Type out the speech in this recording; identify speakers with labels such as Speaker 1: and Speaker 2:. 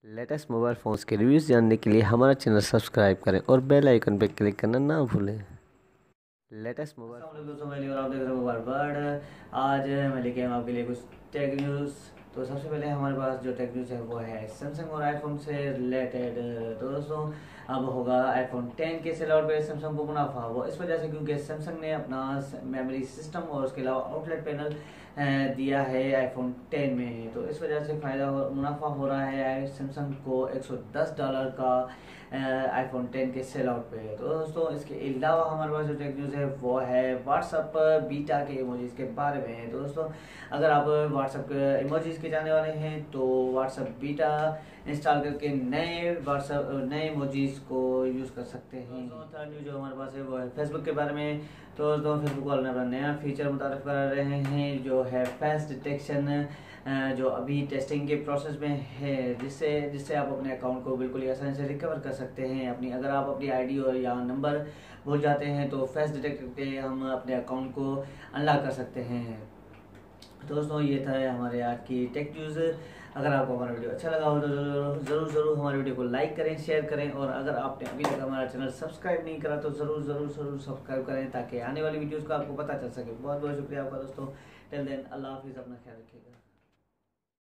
Speaker 1: Latest mobile phones के reviews जानने के लिए हमारा चैनल सब्सक्राइब करें और बेल आइकन पर क्लिक करना ना भूलें। लेटेस्ट मोबाइल
Speaker 2: दोस्तों मैं और आप देख रहे हैं मोबाइल वर्ल्ड। आज मैं लेके आया हूं आपके लिए कुछ टेक न्यूज़। तो सबसे पहले हमारे पास जो टेक न्यूज़ है वो है सैमसंग और आईफोन से रिलेटेड। तो दोस्तों अब होगा आईफोन 10 के सेल आउट पे सैमसंग को मुनाफा। वो इस वजह से क्योंकि सैमसंग ने अपना मेमोरी सिस्टम और उसके अलावा आउटलेट पैनल दिया है आईफोन 10 में। तो इस वजह से मुनाफा हो रहा है सैमसंग को $110 का आईफोन 10 के सेल आउट पे। तो दोस्तों इसके अलावा हमारे पास जो टेक न्यूज़ है वो है व्हाट्सअप बीटा के इमोजीज के बारे में। तो दोस्तों अगर आप व्हाट्सअप के इमोजीज के जाने वाले हैं तो व्हाट्सअप बीटा इंस्टॉल करके नए इमोजीज को यूज़ कर सकते हैं। थर्ड न्यूज़ जो हमारे पास है वो है फेसबुक के बारे में। तो दोस्तों फेसबुक वाले ने अपना नया फीचर मुतारिफ कर रहे हैं जो है फेस डिटेक्शन, जो अभी टेस्टिंग के प्रोसेस में है, जिससे आप अपने अकाउंट को बिल्कुल आसानी से रिकवर कर सकते हैं। अगर आप अपनी आईडी और या नंबर भूल जाते हैं तो फेस डिटेक्ट करके हम अपने अकाउंट को अनलॉक कर सकते हैं। तो दोस्तों ये था हमारे आज की टेक न्यूज़। अगर आपको हमारा वीडियो अच्छा लगा हो तो ज़रूर हमारे वीडियो को लाइक करें, शेयर करें, और अगर आपने अभी तक हमारा चैनल सब्सक्राइब नहीं करा तो ज़रूर सब्सक्राइब करें ताकि आने वाली वीडियोज़ का आपको पता चल सके। बहुत बहुत शुक्रिया आपका दोस्तों। टिल देन अल्लाह हाफिज़, अपना ख्याल रखिएगा।